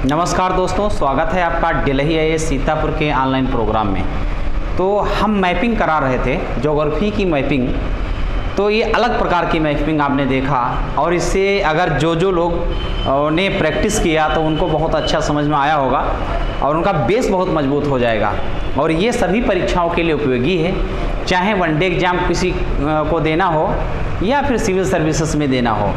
नमस्कार दोस्तों, स्वागत है आपका दिल्ली आईएएस सीतापुर के ऑनलाइन प्रोग्राम में। तो हम मैपिंग करा रहे थे, ज्योग्राफी की मैपिंग। तो ये अलग प्रकार की मैपिंग आपने देखा, और इससे अगर जो लोग ने प्रैक्टिस किया तो उनको बहुत अच्छा समझ में आया होगा और उनका बेस बहुत मजबूत हो जाएगा। और ये सभी परीक्षाओं के लिए उपयोगी है, चाहे वनडे एग्ज़ाम किसी को देना हो या फिर सिविल सर्विसेज में देना हो।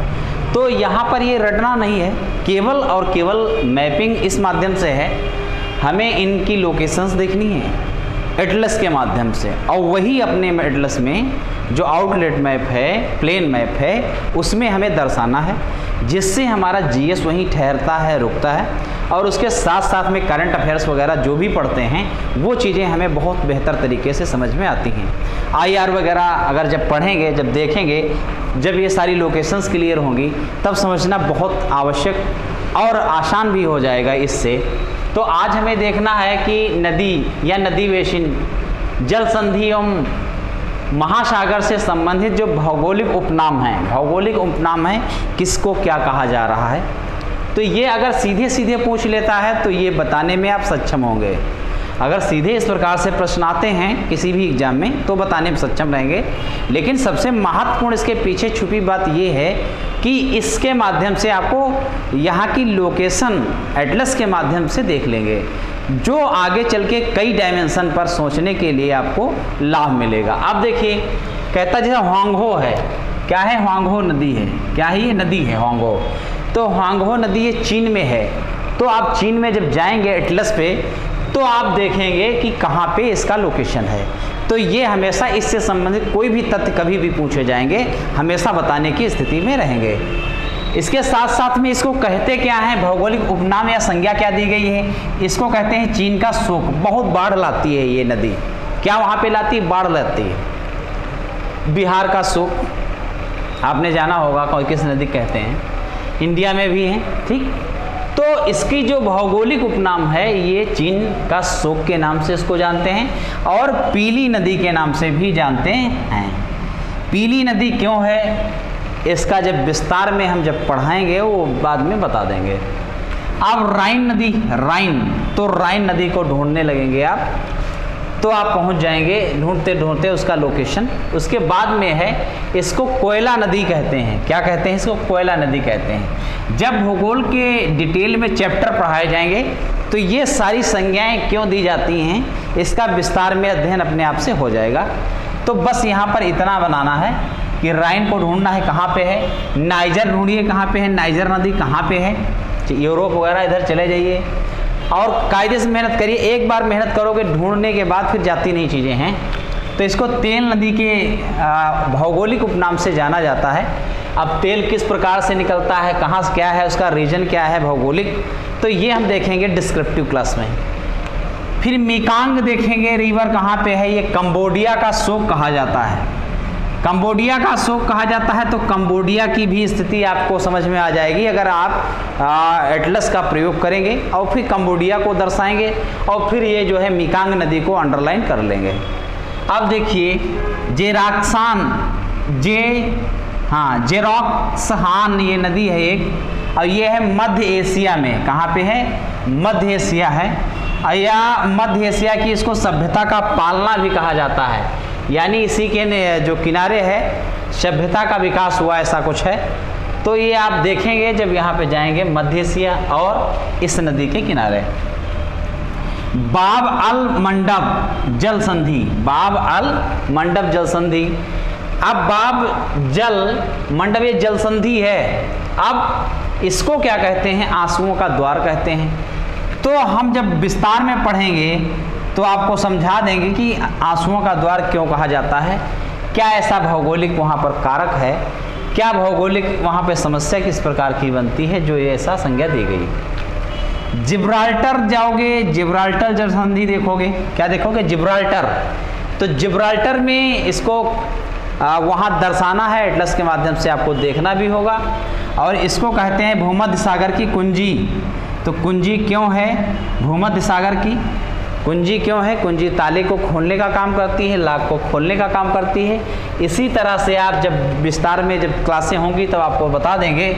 तो यहाँ पर ये रटना नहीं है, केवल और केवल मैपिंग इस माध्यम से है, हमें इनकी लोकेशंस देखनी है एटलस के माध्यम से, और वही अपने एटलस में जो आउटलेट मैप है, प्लेन मैप है, उसमें हमें दर्शाना है, जिससे हमारा जीएस वहीं ठहरता है, रुकता है। और उसके साथ साथ में करंट अफेयर्स वगैरह जो भी पढ़ते हैं वो चीज़ें हमें बहुत बेहतर तरीके से समझ में आती हैं। आईआर वगैरह अगर जब पढ़ेंगे, जब देखेंगे, जब ये सारी लोकेशंस क्लियर होंगी, तब समझना बहुत आवश्यक और आसान भी हो जाएगा इससे। तो आज हमें देखना है कि नदी या नदी बेसिन, जल संधि एवं महासागर से संबंधित जो भौगोलिक उपनाम हैं, भौगोलिक उपनाम है, किसको क्या कहा जा रहा है। तो ये अगर सीधे सीधे पूछ लेता है तो ये बताने में आप सक्षम होंगे। अगर सीधे इस प्रकार से प्रश्न आते हैं किसी भी एग्जाम में तो बताने में सक्षम रहेंगे। लेकिन सबसे महत्वपूर्ण इसके पीछे छुपी बात ये है कि इसके माध्यम से आपको यहाँ की लोकेशन एटलस के माध्यम से देख लेंगे, जो आगे चल के कई डायमेंशन पर सोचने के लिए आपको लाभ मिलेगा। अब देखिए, कहता जैसे होंगहो है, क्या है? होंगहो नदी है। क्या है ये? नदी है होंगहो। तो होंगहो नदी ये चीन में है। तो आप चीन में जब जाएंगे एटलस पे तो आप देखेंगे कि कहाँ पे इसका लोकेशन है। तो ये हमेशा इससे संबंधित कोई भी तथ्य कभी भी पूछे जाएंगे, हमेशा बताने की स्थिति में रहेंगे। इसके साथ साथ में इसको कहते क्या है, भौगोलिक उपनाम या संज्ञा क्या दी गई है, इसको कहते हैं चीन का शोक। बहुत बाढ़ लाती है ये नदी। क्या वहाँ पे लाती है? बाढ़ लाती है। बिहार का शोक आपने जाना होगा, कोई किस नदी कहते हैं, इंडिया में भी है, ठीक। तो इसकी जो भौगोलिक उपनाम है ये चीन का शोक के नाम से इसको जानते हैं, और पीली नदी के नाम से भी जानते हैं। पीली नदी क्यों है, इसका जब विस्तार में हम जब पढ़ाएंगे वो बाद में बता देंगे। अब राइन नदी, राइन, तो राइन नदी को ढूंढने लगेंगे आप, तो आप पहुंच जाएंगे ढूंढते ढूंढते उसका लोकेशन। उसके बाद में है, इसको कोयला नदी कहते हैं। क्या कहते हैं? इसको कोयला नदी कहते हैं। जब भूगोल के डिटेल में चैप्टर पढ़ाए जाएंगे तो ये सारी संज्ञाएं क्यों दी जाती हैं, इसका विस्तार में अध्ययन अपने आप से हो जाएगा। तो बस यहाँ पर इतना बनाना है कि राइन को ढूंढना है, कहाँ पे है। नाइजर ढूंढिए, कहाँ पे है नाइजर नदी, कहाँ पे है। यूरोप वगैरह इधर चले जाइए और कायदे से मेहनत करिए। एक बार मेहनत करोगे ढूंढने के बाद फिर जाती नहीं चीज़ें हैं। तो इसको तेल नदी के भौगोलिक उपनाम से जाना जाता है। अब तेल किस प्रकार से निकलता है, कहाँ से, क्या है उसका रीजन, क्या है भौगोलिक, तो ये हम देखेंगे डिस्क्रिप्टिव क्लास में। फिर मेकांग देखेंगे, रिवर कहाँ पे है। ये कंबोडिया का शोक कहा जाता है। कंबोडिया का शोक कहा जाता है। तो कंबोडिया की भी स्थिति आपको समझ में आ जाएगी अगर आप एटलस का प्रयोग करेंगे और फिर कंबोडिया को दर्शाएंगे, और फिर ये जो है मेकांग नदी को अंडरलाइन कर लेंगे। अब देखिए, जेरोक्सहान ये नदी है एक, और ये है मध्य एशिया में। कहाँ पे है? मध्य एशिया है, या मध्य एशिया की इसको सभ्यता का पालना भी कहा जाता है। यानी इसी के जो किनारे है सभ्यता का विकास हुआ, ऐसा कुछ है। तो ये आप देखेंगे जब यहाँ पे जाएंगे, मध्य एशिया और इस नदी के किनारे। बाब अल मंडब जल संधि, बाब अल मंडब जल संधि। अब बाब जल मंडब ये जल संधि है। अब इसको क्या कहते हैं? आंसुओं का द्वार कहते हैं। तो हम जब विस्तार में पढ़ेंगे तो आपको समझा देंगे कि आंसुओं का द्वार क्यों कहा जाता है, क्या ऐसा भौगोलिक वहाँ पर कारक है, क्या भौगोलिक वहाँ पे समस्या किस प्रकार की बनती है जो ये ऐसा संज्ञा दी गई। जिब्राल्टर जाओगे, जिब्राल्टर जल संधि देखोगे। क्या देखोगे? जिब्राल्टर। तो जिब्राल्टर में इसको वहाँ दर्शाना है, एटलस के माध्यम से आपको देखना भी होगा। और इसको कहते हैं भूमध्य सागर की कुंजी। तो कुंजी क्यों है भूमध्य सागर की? कुंजी क्यों है? कुंजी ताले को खोलने का काम करती है, लॉक को खोलने का काम करती है। इसी तरह से आप जब विस्तार में जब क्लासें होंगी तब आपको बता देंगे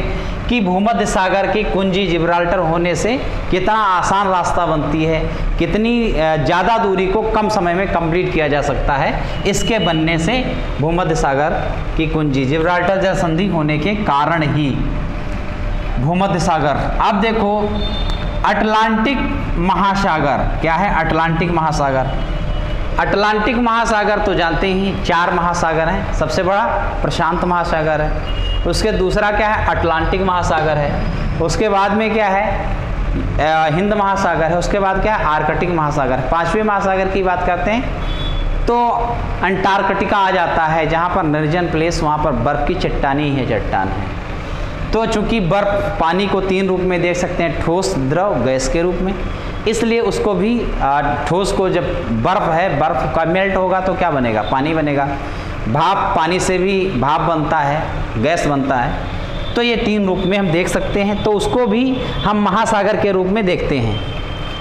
कि भूमध्य सागर की कुंजी जिब्राल्टर होने से कितना आसान रास्ता बनती है, कितनी ज़्यादा दूरी को कम समय में कंप्लीट किया जा सकता है इसके बनने से। भूमध्य सागर की कुंजी जिब्राल्टर जल संधि होने के कारण ही भूमध्य सागर। अब देखो अटलांटिक महासागर क्या है? अटलांटिक महासागर। अटलांटिक महासागर तो जानते ही 4 महासागर हैं। सबसे बड़ा प्रशांत महासागर है, उसके दूसरा क्या है? अटलांटिक महासागर है, उसके बाद में क्या है? हिंद महासागर है, उसके बाद क्या है? आर्कटिक महासागर है। 5वें महासागर की बात करते हैं तो अंटार्कटिका आ जाता है, जहाँ पर निर्जन प्लेस, वहाँ पर बर्फ़ की चट्टानी है, चट्टान है। तो चूंकि बर्फ़ पानी को 3 रूप में देख सकते हैं, ठोस, द्रव, गैस के रूप में, इसलिए उसको भी ठोस को जब बर्फ़ है, बर्फ़ का मेल्ट होगा तो क्या बनेगा? पानी बनेगा। भाप, पानी से भी भाप बनता है, गैस बनता है। तो ये 3 रूप में हम देख सकते हैं, तो उसको भी हम महासागर के रूप में देखते हैं।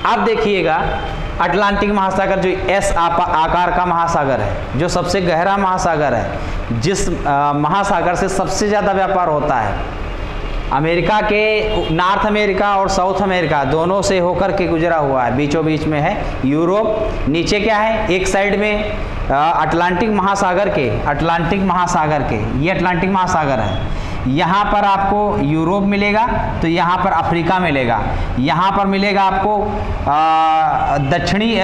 अब देखिएगा अटलांटिक महासागर जो एस आकार का महासागर है, जो सबसे गहरा महासागर है, जिस महासागर से सबसे ज़्यादा व्यापार होता है, अमेरिका के नॉर्थ अमेरिका और साउथ अमेरिका दोनों से होकर के गुजरा हुआ है, बीचों बीच में है यूरोप। नीचे क्या है? एक साइड में अटलांटिक महासागर के, ये अटलांटिक महासागर है। यहाँ पर आपको यूरोप मिलेगा, तो यहाँ पर अफ्रीका मिलेगा, यहाँ पर मिलेगा आपको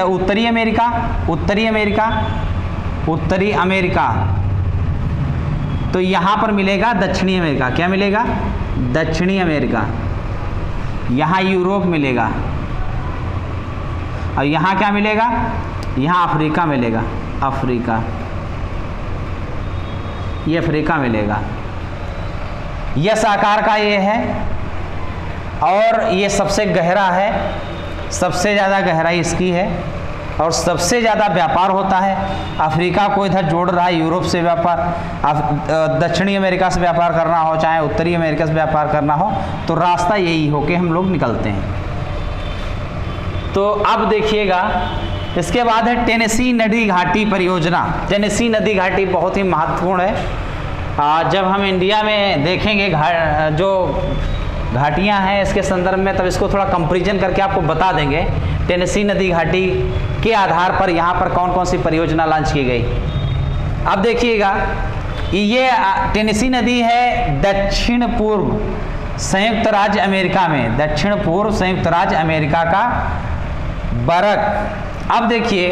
उत्तरी अमेरिका, तो यहाँ पर मिलेगा दक्षिणी अमेरिका। क्या मिलेगा? दक्षिणी अमेरिका। यहाँ यूरोप मिलेगा, और यहाँ क्या मिलेगा? यहाँ अफ्रीका मिलेगा, अफ्रीका, ये अफ्रीका मिलेगा। यस आकार का ये है, और ये सबसे गहरा है, सबसे ज़्यादा गहराई इसकी है, और सबसे ज़्यादा व्यापार होता है। अफ्रीका को इधर जोड़ रहा है यूरोप से व्यापार, दक्षिणी अमेरिका से व्यापार करना हो, चाहे उत्तरी अमेरिका से व्यापार करना हो, तो रास्ता यही हो के हम लोग निकलते हैं। तो अब देखिएगा, इसके बाद है टेनेसी नदी घाटी परियोजना। टेनेसी नदी घाटी बहुत ही महत्वपूर्ण है। जब हम इंडिया में देखेंगे जो घाटियाँ हैं इसके संदर्भ में, तब इसको थोड़ा कंपैरिजन करके आपको बता देंगे टेनेसी नदी घाटी के आधार पर यहाँ पर कौन कौन सी परियोजना लॉन्च की गई। अब देखिएगा, ये टेनेसी नदी है दक्षिण पूर्व संयुक्त राज्य अमेरिका में, दक्षिण पूर्व संयुक्त राज्य अमेरिका का बरक। अब देखिए,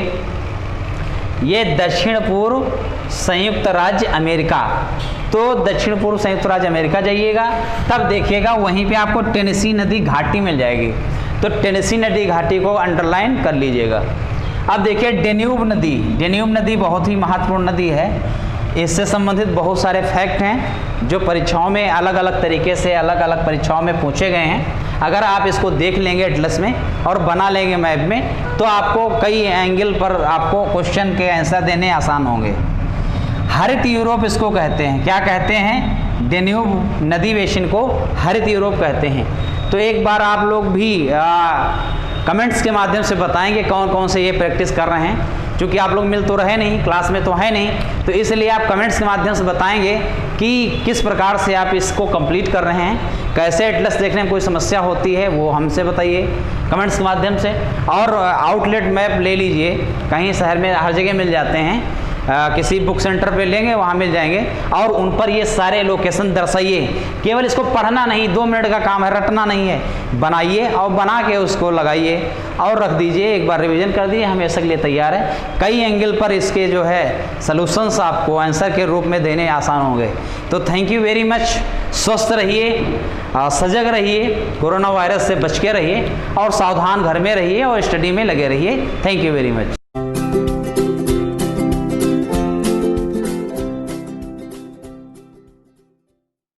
ये दक्षिण पूर्व संयुक्त राज्य अमेरिका, तो दक्षिण पूर्व संयुक्त राज्य अमेरिका जाइएगा, तब देखिएगा वहीं पे आपको टेनेसी नदी घाटी मिल जाएगी। तो टेनेसी नदी घाटी को अंडरलाइन कर लीजिएगा। अब देखिए डेन्यूब नदी, डेन्यूब नदी बहुत ही महत्वपूर्ण नदी है। इससे संबंधित बहुत सारे फैक्ट हैं जो परीक्षाओं में अलग अलग तरीके से अलग अलग परीक्षाओं में पूछे गए हैं। अगर आप इसको देख लेंगे एटलस में और बना लेंगे मैप में, तो आपको कई एंगल पर आपको क्वेश्चन के आंसर देने आसान होंगे। हरित यूरोप इसको कहते हैं। क्या कहते हैं? डेन्यूब नदी बेसिन को हरित यूरोप कहते हैं। तो एक बार आप लोग भी कमेंट्स के माध्यम से बताएंगे कौन कौन से ये प्रैक्टिस कर रहे हैं। क्योंकि आप लोग मिल तो रहे नहीं, क्लास में तो है नहीं, तो इसलिए आप कमेंट्स के माध्यम से बताएंगे कि किस प्रकार से आप इसको कंप्लीट कर रहे हैं। कैसे एटलस देखने में कोई समस्या होती है वो हमसे बताइए कमेंट्स के माध्यम से। और आउटलेट मैप ले लीजिए, कहीं शहर में हर जगह मिल जाते हैं, किसी बुक सेंटर पे लेंगे वहाँ मिल जाएंगे, और उन पर ये सारे लोकेशन दर्शाइए। केवल इसको पढ़ना नहीं, 2 मिनट का काम है, रटना नहीं है, बनाइए और बना के उसको लगाइए और रख दीजिए। एक बार रिवीजन कर दीजिए, हमेशा के लिए तैयार है। कई एंगल पर इसके जो है सॉल्यूशंस आपको आंसर के रूप में देने आसान होंगे। तो थैंक यू वेरी मच। स्वस्थ रहिए, सजग रहिए, कोरोना वायरस से बच के रहिए, और सावधान घर में रहिए और स्टडी में लगे रहिए। Thank you very much.